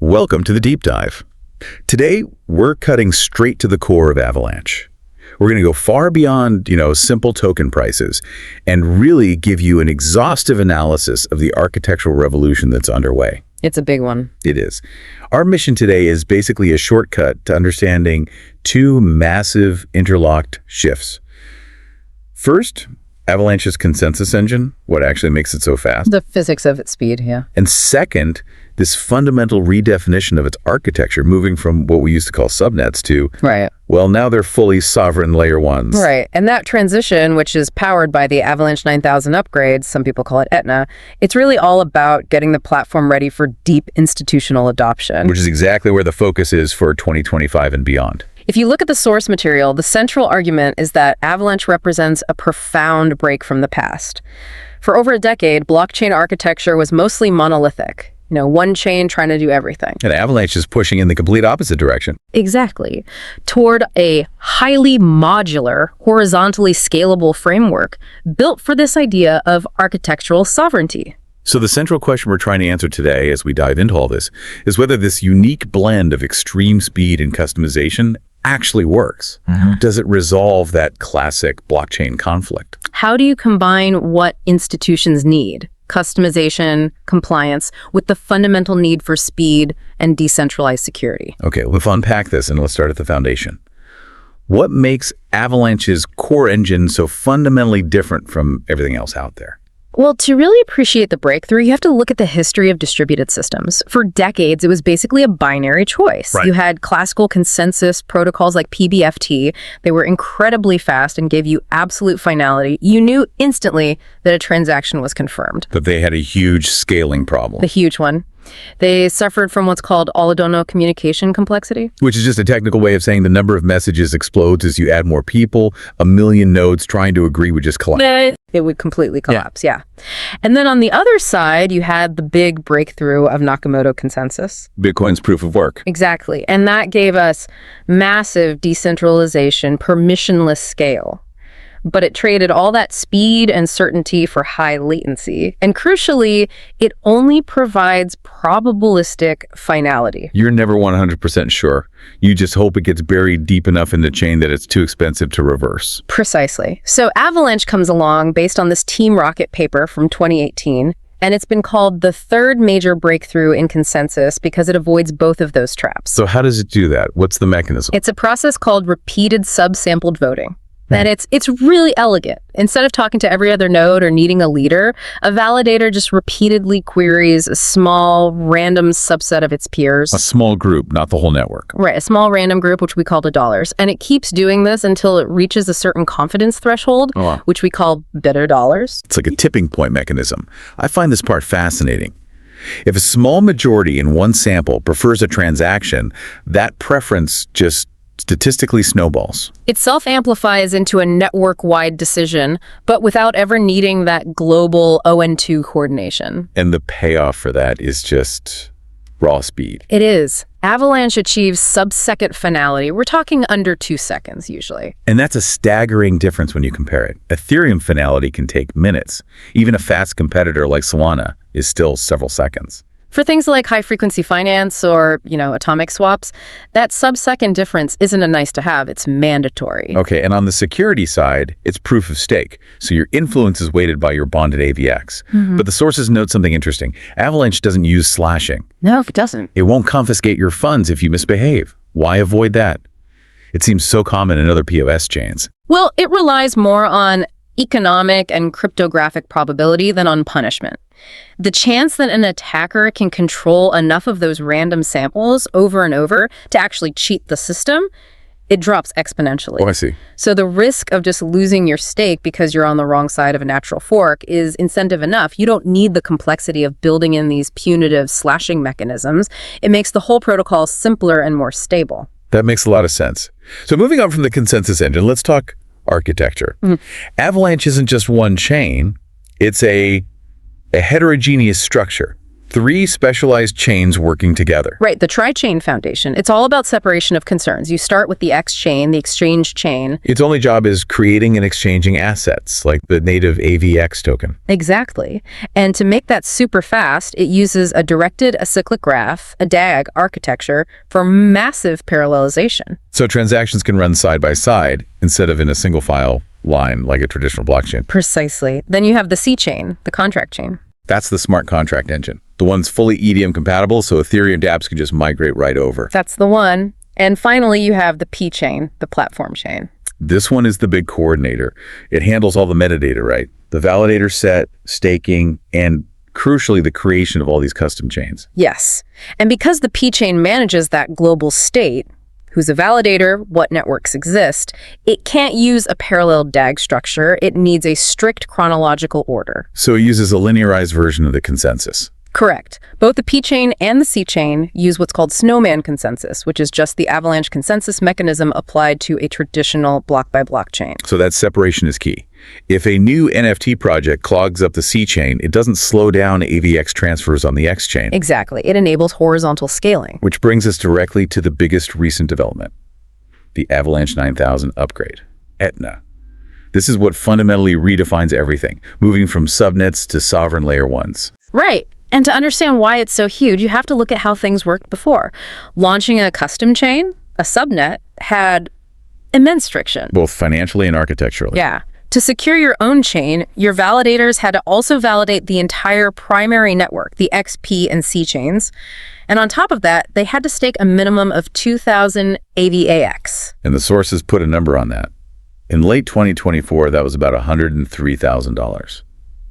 Welcome to the deep dive. Today, we're cutting straight to the core of Avalanche. We're going to go far beyond, simple token prices and really give you an exhaustive analysis of the architectural revolution that's underway. It's a big one. It is. Our mission today is basically a shortcut to understanding two massive interlocked shifts. First, Avalanche's consensus engine, what actually makes it so fast. The physics of its speed, yeah. And second, this fundamental redefinition of its architecture, moving from what we used to call subnets to, Right. well, now they're fully sovereign layer ones. Right. And that transition, which is powered by the Avalanche 9000 upgrades, some people call it Etna, it's really all about getting the platform ready for deep institutional adoption. Which is exactly where the focus is for 2025 and beyond. If you look at the source material, the central argument is that Avalanche represents a profound break from the past. For over a decade, blockchain architecture was mostly monolithic. One chain trying to do everything. And Avalanche is pushing in the complete opposite direction. Exactly. Toward a highly modular, horizontally scalable framework built for this idea of architectural sovereignty. So the central question we're trying to answer today as we dive into all this is whether this unique blend of extreme speed and customization actually works. Does it resolve that classic blockchain conflict? How do you combine what institutions need, customization, compliance, with the fundamental need for speed and decentralized security? Okay, let's unpack this and let's start at the foundation. What makes Avalanche's core engine so fundamentally different from everything else out there? Well, to really appreciate the breakthrough, you have to look at the history of distributed systems. For decades, it was basically a binary choice. Right. You had classical consensus protocols like PBFT. They were incredibly fast and gave you absolute finality. You knew instantly that a transaction was confirmed. But they had a huge scaling problem. The huge one. They suffered from what's called all-adona communication complexity. Which is just a technical way of saying the number of messages explodes as you add more people. A million nodes trying to agree would just collapse. It would completely collapse, yeah. And then on the other side, you had the big breakthrough of Nakamoto consensus. Bitcoin's proof of work. Exactly. And that gave us massive decentralization, permissionless scale. But it traded all that speed and certainty for high latency. And crucially, it only provides probabilistic finality. You're never 100% sure. You just hope it gets buried deep enough in the chain that it's too expensive to reverse. Precisely. So Avalanche comes along based on this Team Rocket paper from 2018. And it's been called the third major breakthrough in consensus because it avoids both of those traps. So how does it do that? What's the mechanism? It's a process called repeated subsampled voting. And it's really elegant. Instead of talking to every other node or needing a leader, a validator just repeatedly queries a small, random subset of its peers. A small group, not the whole network. Right, a small random group, which we call the dollars. And it keeps doing this until it reaches a certain confidence threshold, which we call better dollars. It's like a tipping point mechanism. I find this part fascinating. If a small majority in one sample prefers a transaction, that preference just statistically snowballs. It self-amplifies into a network-wide decision, but without ever needing that global ON2 coordination. And the payoff for that is just raw speed. It is. Avalanche achieves sub-second finality. We're talking under 2 seconds, usually. And that's a staggering difference when you compare it. Ethereum finality can take minutes. Even a fast competitor like Solana is still several seconds. For things like high-frequency finance or, atomic swaps, that sub-second difference isn't a nice-to-have, it's mandatory. Okay, and on the security side, it's proof of stake. So your influence is weighted by your bonded AVAX. But the sources note something interesting. Avalanche doesn't use slashing. No, it doesn't. It won't confiscate your funds if you misbehave. Why avoid that? It seems so common in other POS chains. Well, it relies more on economic and cryptographic probability than on punishment. The chance that an attacker can control enough of those random samples over and over to actually cheat the system, it drops exponentially. Oh, I see. So the risk of just losing your stake because you're on the wrong side of a natural fork is incentive enough. You don't need the complexity of building in these punitive slashing mechanisms. It makes the whole protocol simpler and more stable. That makes a lot of sense. So moving on from the consensus engine, let's talk architecture. Avalanche isn't just one chain. It's a heterogeneous structure. 3 specialized chains working together. Right, the tri-chain foundation. It's all about separation of concerns. You start with the X chain, the exchange chain. Its only job is creating and exchanging assets, like the native AVX token. Exactly. And to make that super fast, it uses a directed acyclic graph, a DAG architecture, for massive parallelization. So transactions can run side by side instead of in a single file line like a traditional blockchain. Precisely. Then you have the C chain, the contract chain. That's the smart contract engine. The one's fully EDM compatible, so Ethereum dApps can just migrate right over. That's the one. And finally, you have the P chain, the platform chain. This one is the big coordinator. It handles all the metadata, right? The validator set, staking, and crucially, the creation of all these custom chains. Yes. And because the P chain manages that global state, who's a validator, what networks exist, it can't use a parallel DAG structure. It needs a strict chronological order. So it uses a linearized version of the consensus. Correct. Both the P chain and the C chain use what's called snowman consensus, which is just the Avalanche consensus mechanism applied to a traditional block-by-block chain. So that separation is key. If a new NFT project clogs up the C chain, it doesn't slow down AVX transfers on the X chain. Exactly. It enables horizontal scaling. Which brings us directly to the biggest recent development, the Avalanche 9000 upgrade, Etna. This is what fundamentally redefines everything, moving from subnets to sovereign layer 1s. Right. And to understand why it's so huge, you have to look at how things worked before. Launching a custom chain, a subnet, had immense friction. Both financially and architecturally. Yeah. To secure your own chain, your validators had to also validate the entire primary network, the X, P, and C chains. And on top of that, they had to stake a minimum of 2,000 AVAX. And the sources put a number on that. In late 2024, that was about $103,000.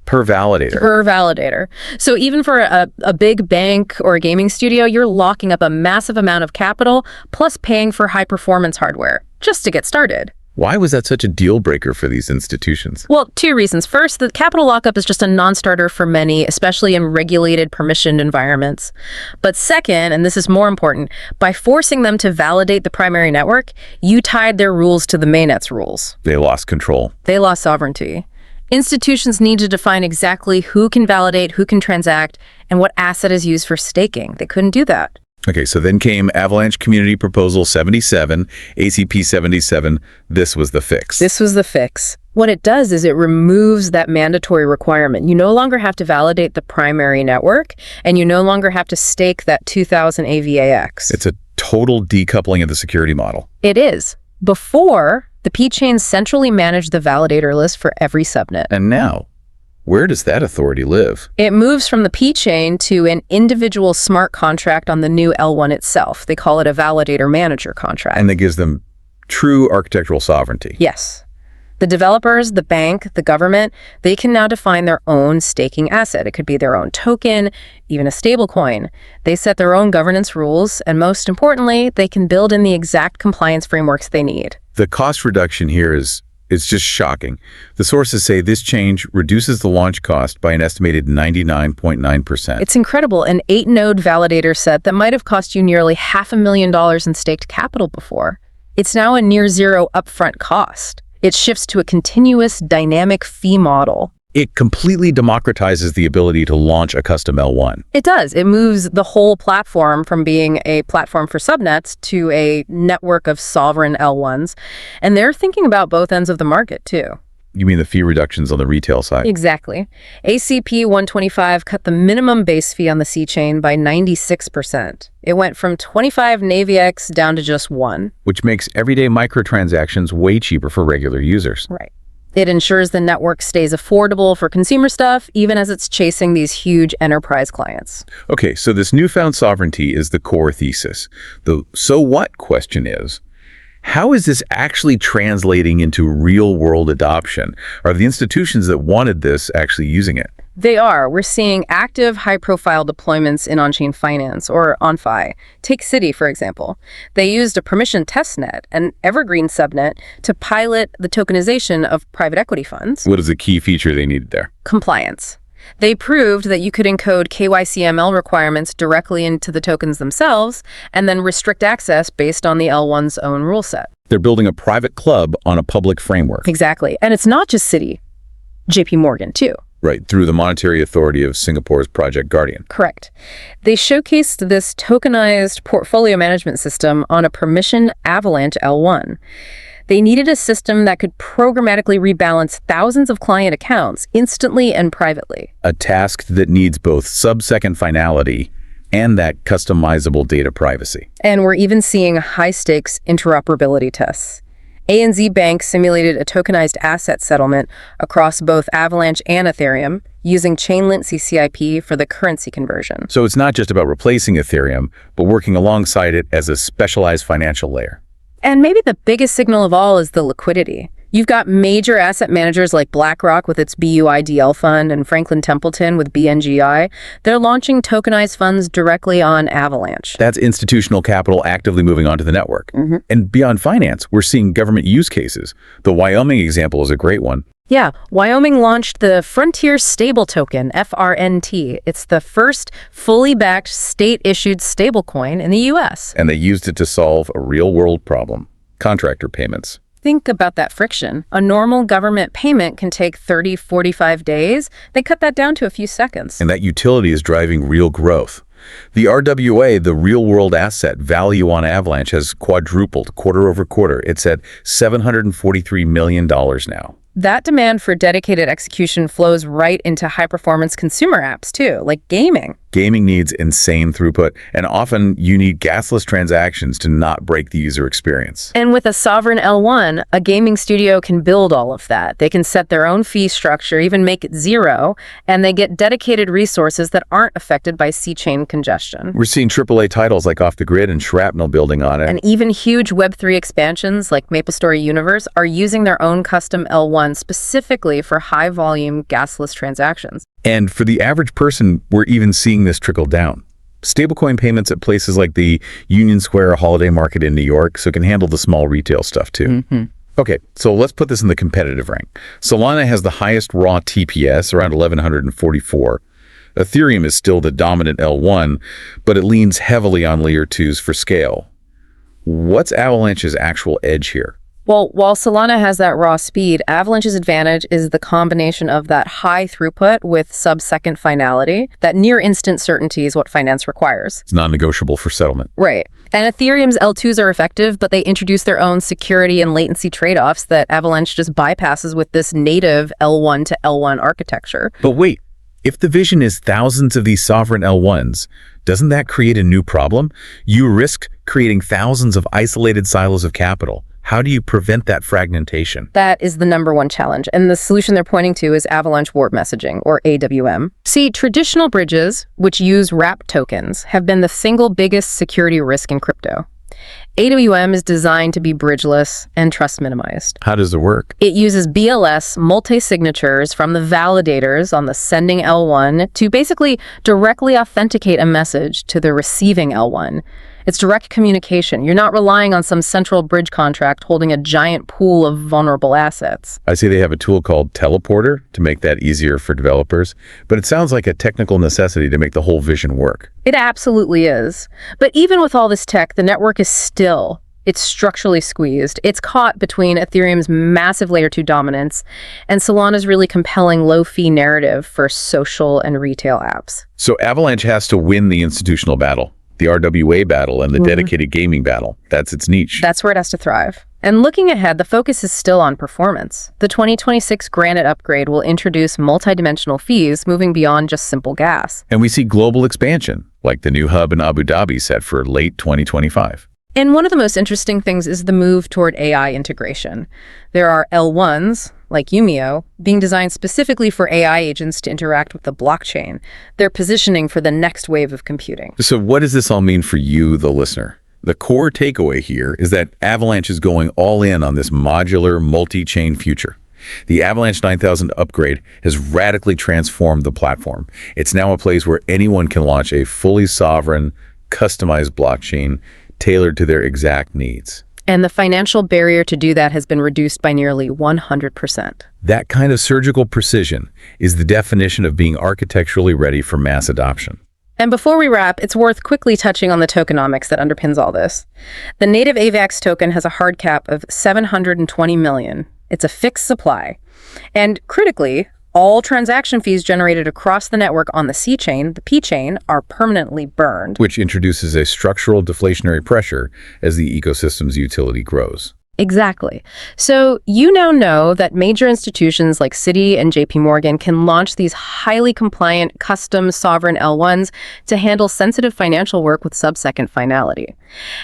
Per validator. Per validator. So even for a big bank or a gaming studio, you're locking up a massive amount of capital, plus paying for high-performance hardware, just to get started. Why was that such a deal breaker for these institutions? Well, 2 reasons. First, the capital lockup is just a non-starter for many, especially in regulated, permissioned environments. But second, and this is more important, by forcing them to validate the primary network, you tied their rules to the mainnet's rules. They lost control. They lost sovereignty. Institutions need to define exactly who can validate, who can transact, and what asset is used for staking. They couldn't do that. Okay, so then came Avalanche Community Proposal 77, ACP 77. This was the fix. This was the fix. What it does is it removes that mandatory requirement. You no longer have to validate the primary network, and you no longer have to stake that 2,000 AVAX. It's a total decoupling of the security model. It is. Before, the P-chain centrally managed the validator list for every subnet. And now, where does that authority live? It moves from the P-chain to an individual smart contract on the new L1 itself. They call it a validator manager contract. And that gives them true architectural sovereignty. Yes. The developers, the bank, the government, they can now define their own staking asset. It could be their own token, even a stablecoin. They set their own governance rules, and most importantly, they can build in the exact compliance frameworks they need. The cost reduction here is just shocking. The sources say this change reduces the launch cost by an estimated 99.9%. It's incredible. An 8-node validator set that might have cost you nearly $500,000 in staked capital before. It's now a near zero upfront cost. It shifts to a continuous dynamic fee model. It completely democratizes the ability to launch a custom L1. It does. It moves the whole platform from being a platform for subnets to a network of sovereign L1s. And they're thinking about both ends of the market, too. You mean the fee reductions on the retail side? Exactly. ACP 125 cut the minimum base fee on the C-chain by 96%. It went from 25 AVX down to just 1. Which makes everyday microtransactions way cheaper for regular users. Right. It ensures the network stays affordable for consumer stuff, even as it's chasing these huge enterprise clients. Okay, so this newfound sovereignty is the core thesis. The so what question is, how is this actually translating into real-world adoption? Are the institutions that wanted this actually using it? They are. We're seeing active, high-profile deployments in on-chain finance, or OnFi. Take Citi, for example. They used a permission testnet, an evergreen subnet, to pilot the tokenization of private equity funds. What is the key feature they needed there? Compliance. They proved that you could encode KYC/ML requirements directly into the tokens themselves, and then restrict access based on the L1's own rule set. They're building a private club on a public framework. Exactly. And it's not just Citi. J.P. Morgan, too. Right, through the monetary authority of Singapore's Project Guardian. Correct. They showcased this tokenized portfolio management system on a permission Avalanche L1. They needed a system that could programmatically rebalance thousands of client accounts instantly and privately. A task that needs both sub-second finality and that customizable data privacy. And we're even seeing high-stakes interoperability tests. ANZ Bank simulated a tokenized asset settlement across both Avalanche and Ethereum using Chainlink CCIP for the currency conversion. So it's not just about replacing Ethereum, but working alongside it as a specialized financial layer. And maybe the biggest signal of all is the liquidity. You've got major asset managers like BlackRock with its BUIDL fund and Franklin Templeton with BNGI. They're launching tokenized funds directly on Avalanche. That's institutional capital actively moving onto the network. And beyond finance, we're seeing government use cases. The Wyoming example is a great one. Yeah, Wyoming launched the Frontier Stable Token, FRNT. It's the first fully backed state-issued stablecoin in the U.S. And they used it to solve a real-world problem, contractor payments. Think about that friction. A normal government payment can take 30, 45 days. They cut that down to a few seconds. And that utility is driving real growth. The RWA, the real-world asset value on Avalanche, has quadrupled quarter over quarter. It's at $743 million now. That demand for dedicated execution flows right into high-performance consumer apps, too, like gaming. Gaming needs insane throughput, and often you need gasless transactions to not break the user experience. And with a sovereign L1, a gaming studio can build all of that. They can set their own fee structure, even make it zero, and they get dedicated resources that aren't affected by C-chain congestion. We're seeing AAA titles like Off the Grid and Shrapnel building on it. And even huge Web3 expansions like MapleStory Universe are using their own custom L1 specifically for high-volume gasless transactions. And for the average person, we're even seeing this trickle down. Stablecoin payments at places like the Union Square Holiday Market in New York, so it can handle the small retail stuff too. Okay, so let's put this in the competitive rank. Solana has the highest raw TPS, around 1144. Ethereum is still the dominant L1, but it leans heavily on layer 2s for scale. What's Avalanche's actual edge here? Well, while Solana has that raw speed, Avalanche's advantage is the combination of that high throughput with sub-second finality. That near-instant certainty is what finance requires. It's non-negotiable for settlement. Right. And Ethereum's L2s are effective, but they introduce their own security and latency trade-offs that Avalanche just bypasses with this native L1 to L1 architecture. But wait, if the vision is thousands of these sovereign L1s, doesn't that create a new problem? You risk creating thousands of isolated silos of capital. How do you prevent that fragmentation? That is the number one challenge, and the solution they're pointing to is Avalanche Warp Messaging, or AWM. See, traditional bridges, which use wrapped tokens, have been the single biggest security risk in crypto. AWM is designed to be bridgeless and trust minimized. How does it work? It uses BLS multi-signatures from the validators on the sending L1 to basically directly authenticate a message to the receiving L1. It's direct communication. You're not relying on some central bridge contract holding a giant pool of vulnerable assets. I see they have a tool called Teleporter to make that easier for developers, but it sounds like a technical necessity to make the whole vision work. It absolutely is. But even with all this tech, the network is it's structurally squeezed. It's caught between Ethereum's massive layer 2 dominance and Solana's really compelling low-fee narrative for social and retail apps. So Avalanche has to win the institutional battle. The RWA battle and the dedicated gaming battle. That's its niche. That's where it has to thrive. And looking ahead, the focus is still on performance. The 2026 Granite upgrade will introduce multidimensional fees moving beyond just simple gas. And we see global expansion, like the new hub in Abu Dhabi set for late 2025. And one of the most interesting things is the move toward AI integration. There are L1s, like Umio, being designed specifically for AI agents to interact with the blockchain. They're positioning for the next wave of computing. So what does this all mean for you, the listener? The core takeaway here is that Avalanche is going all in on this modular, multi-chain future. The Avalanche 9000 upgrade has radically transformed the platform. It's now a place where anyone can launch a fully sovereign, customized blockchain tailored to their exact needs. And the financial barrier to do that has been reduced by nearly 100%. That kind of surgical precision is the definition of being architecturally ready for mass adoption. And before we wrap, it's worth quickly touching on the tokenomics that underpins all this. The native AVAX token has a hard cap of 720 million. It's a fixed supply. And critically, all transaction fees generated across the network on the C chain, the P chain, are permanently burned. Which introduces a structural deflationary pressure as the ecosystem's utility grows. Exactly. So you now know that major institutions like Citi and J.P. Morgan can launch these highly compliant, custom sovereign L1s to handle sensitive financial work with sub-second finality.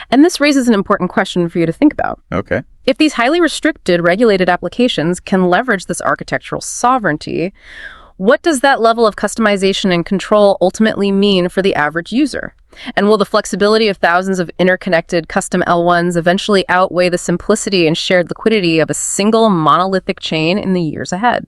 And this raises an important question for you to think about. Okay. If these highly restricted, regulated applications can leverage this architectural sovereignty, what does that level of customization and control ultimately mean for the average user? And will the flexibility of thousands of interconnected custom L1s eventually outweigh the simplicity and shared liquidity of a single monolithic chain in the years ahead?